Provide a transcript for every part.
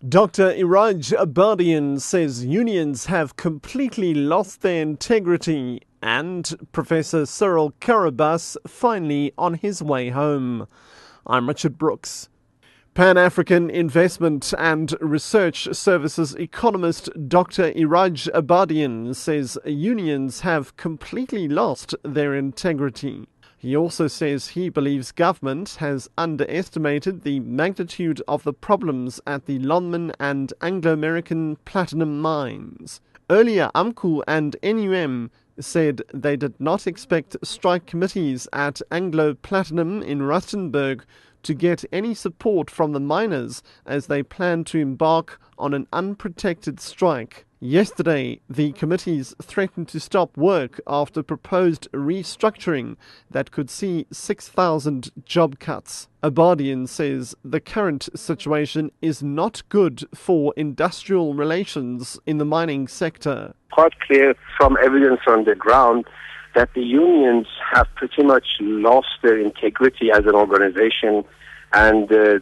Dr. Iraj Abadian says unions have completely lost their integrity, and Professor Cyril Karabus finally on his way home. I'm Richard Brooks. Pan-African Investment and Research Services economist Dr. Iraj Abadian says unions have completely lost their integrity. He also says he believes government has underestimated the magnitude of the problems at the Lonmin and Anglo-American platinum mines. Earlier, AMCU and NUM said they did not expect strike committees at Anglo Platinum in Rustenburg to get any support from the miners as they plan to embark on an unprotected strike. Yesterday, the committees threatened to stop work after proposed restructuring that could see 6,000 job cuts. Abadian says the current situation is not good for industrial relations in the mining sector. Quite clear from evidence on the ground that the unions have pretty much lost their integrity as an organization, and the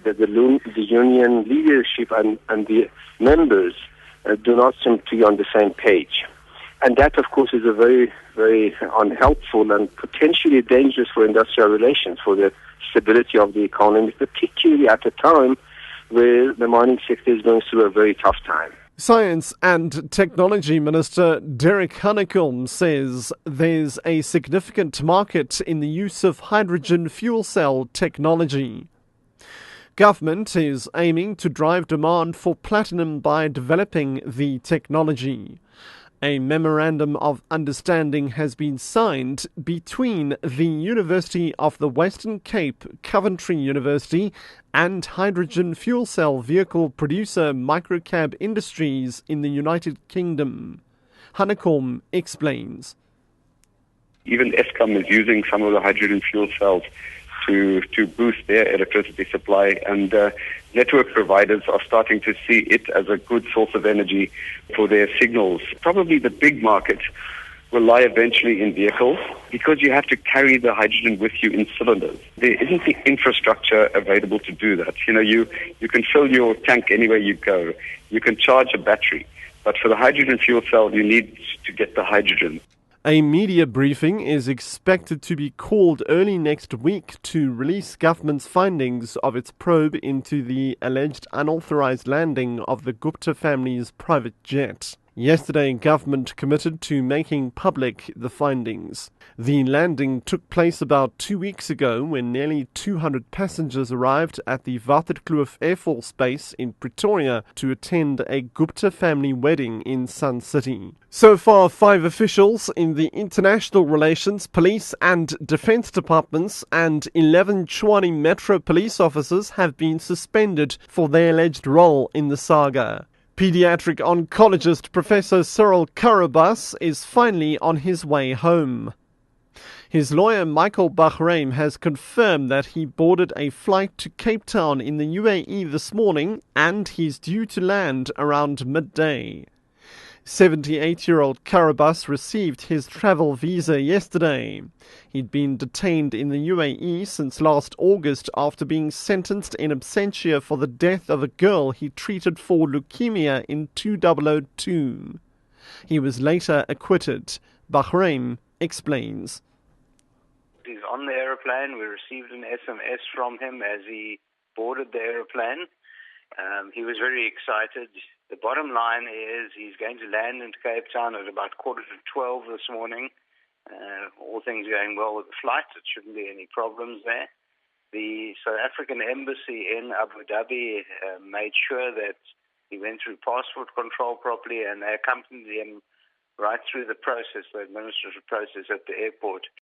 union leadership and the members do not seem to be on the same page. And that, of course, is a very, very unhelpful and potentially dangerous for industrial relations, for the stability of the economy, particularly at a time where the mining sector is going through a very tough time. Science and Technology Minister Derek Hanekom says there's a significant market in the use of hydrogen fuel cell technology. Government is aiming to drive demand for platinum by developing the technology. A memorandum of understanding has been signed between the University of the Western Cape, Coventry University, and hydrogen fuel cell vehicle producer Microcab Industries in the United Kingdom. Hanekom explains. Even Eskom is using some of the hydrogen fuel cells to boost their electricity supply, and network providers are starting to see it as a good source of energy for their signals. Probably the big market will lie eventually in vehicles, because you have to carry the hydrogen with you in cylinders. There isn't the infrastructure available to do that. You can fill your tank anywhere you go. You can charge a battery. But for the hydrogen fuel cell, you need to get the hydrogen. A media briefing is expected to be called early next week to release government's findings of its probe into the alleged unauthorized landing of the Gupta family's private jet. Yesterday, government committed to making public the findings. The landing took place about 2 weeks ago when nearly 200 passengers arrived at the Waterkloof Air Force Base in Pretoria to attend a Gupta family wedding in Sun City. So far, 5 officials in the International Relations, Police and Defence Departments and 11 Tshwane Metro police officers have been suspended for their alleged role in the saga. Pediatric oncologist Professor Cyril Karabus is finally on his way home. His lawyer Michael Bahraim has confirmed that he boarded a flight to Cape Town in the UAE this morning, and he's due to land around midday. 78-year-old Karabus received his travel visa yesterday. He'd been detained in the UAE since last August after being sentenced in absentia for the death of a girl he treated for leukemia in 2002. He was later acquitted. Bahraim explains. He's on the aeroplane. We received an SMS from him as he boarded the aeroplane. He was very excited. The bottom line is he's going to land into Cape Town at about 11:45 this morning. All things going well with the flight. It shouldn't be any problems there. The South African embassy in Abu Dhabi made sure that he went through passport control properly, and they accompanied him right through the process, the administrative process at the airport.